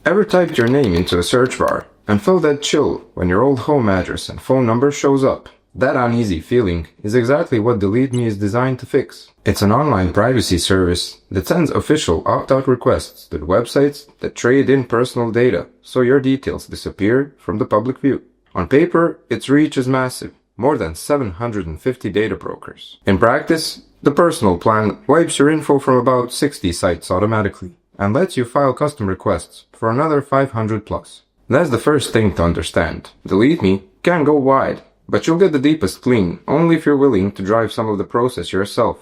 Ever typed your name into a search bar and felt that chill when your old home address and phone number shows up? That uneasy feeling is exactly what DeleteMe is designed to fix. It's an online privacy service that sends official opt-out requests to the websites that trade in personal data, so your details disappear from the public view. On paper, its reach is massive, more than 750 data brokers. In practice, the personal plan wipes your info from about 60 sites automatically and lets you file custom requests for another 500 plus. That's the first thing to understand. DeleteMe can go wide, but you'll get the deepest clean only if you're willing to drive some of the process yourself.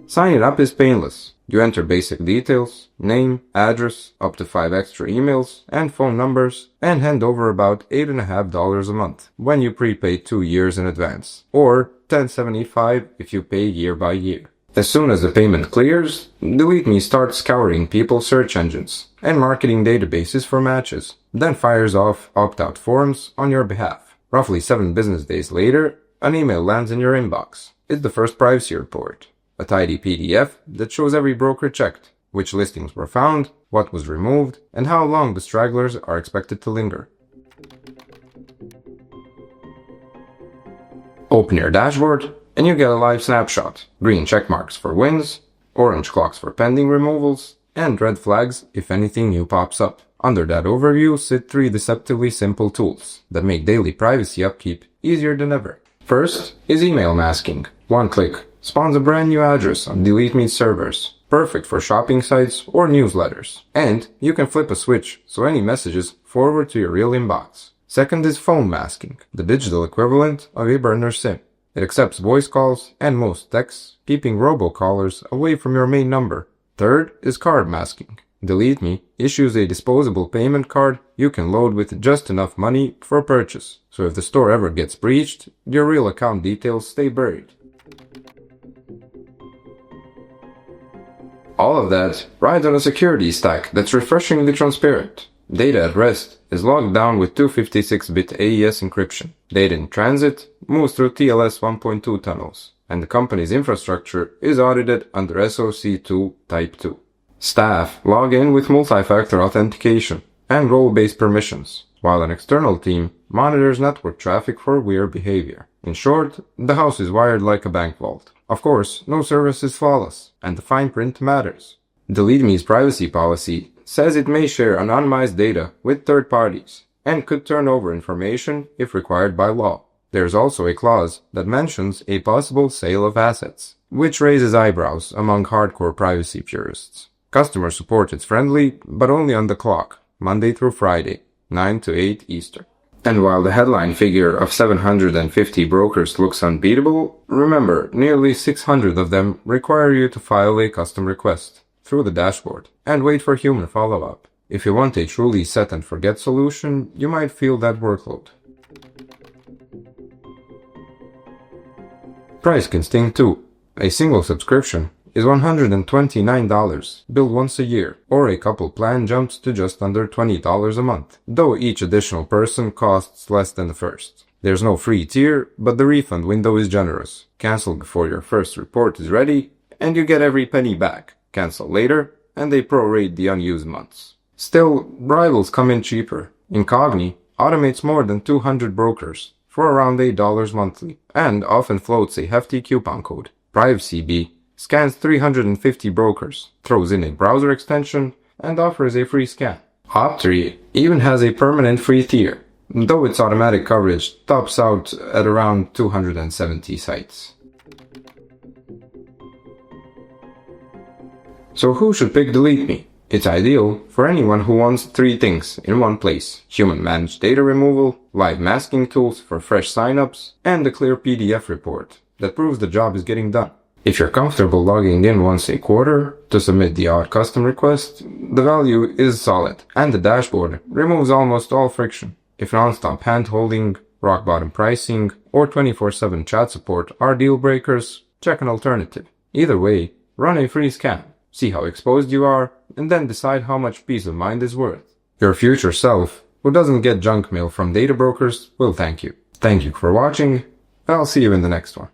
Signing up is painless. You enter basic details, name, address, up to 5 extra emails, and phone numbers, and hand over about $8.50 a month when you prepay 2 years in advance, or $10.75 if you pay year by year. As soon as the payment clears, DeleteMe starts scouring people's search engines and marketing databases for matches, then fires off opt-out forms on your behalf. Roughly 7 business days later, an email lands in your inbox. It's the first privacy report, a tidy PDF that shows every broker checked, which listings were found, what was removed, and how long the stragglers are expected to linger. Open your dashboard, and you get a live snapshot. Green check marks for wins, orange clocks for pending removals, and red flags if anything new pops up. Under that overview sit 3 deceptively simple tools that make daily privacy upkeep easier than ever. First is email masking. One click spawns a brand new address on DeleteMe servers, perfect for shopping sites or newsletters. And you can flip a switch so any messages forward to your real inbox. Second is phone masking, the digital equivalent of a burner SIM. It accepts voice calls and most texts, keeping robocallers away from your main number. Third is card masking. DeleteMe issues a disposable payment card you can load with just enough money for purchase, so if the store ever gets breached, your real account details stay buried. All of that rides on a security stack that's refreshingly transparent. Data at rest is logged down with 256-bit AES encryption. Data in transit moves through TLS 1.2 tunnels, and the company's infrastructure is audited under SOC 2 Type 2. Staff log in with multi-factor authentication and role-based permissions, while an external team monitors network traffic for weird behavior. In short, the house is wired like a bank vault. Of course, no service is flawless, and the fine print matters. DeleteMe's privacy policy says it may share anonymized data with third parties and could turn over information if required by law. There's also a clause that mentions a possible sale of assets, which raises eyebrows among hardcore privacy purists. Customer support is friendly, but only on the clock, Monday through Friday, 9 to 8 Eastern. And while the headline figure of 750 brokers looks unbeatable, remember, nearly 600 of them require you to file a custom request through the dashboard and wait for human follow-up. If you want a truly set and forget solution, you might feel that workload. Price can sting too. A single subscription is $129, billed once a year, or a couple plan jumps to just under $20 a month, though each additional person costs less than the first. There's no free tier, but the refund window is generous. Cancel before your first report is ready, and you get every penny back. Cancel later, and they prorate the unused months. Still, rivals come in cheaper. Incogni automates more than 200 brokers for around $8 monthly, and often floats a hefty coupon code. PrivacyBee scans 350 brokers, throws in a browser extension, and offers a free scan. Optree even has a permanent free tier, though its automatic coverage tops out at around 270 sites. So who should pick DeleteMe? It's ideal for anyone who wants 3 things in one place: human-managed data removal, live masking tools for fresh signups, and a clear PDF report that proves the job is getting done. If you're comfortable logging in once a quarter to submit the odd custom request, the value is solid, and the dashboard removes almost all friction. If non-stop hand-holding, rock-bottom pricing, or 24/7 chat support are deal breakers, check an alternative. Either way, run a free scan, see how exposed you are, and then decide how much peace of mind is worth. Your future self, who doesn't get junk mail from data brokers, will thank you. Thank you for watching. I'll see you in the next one.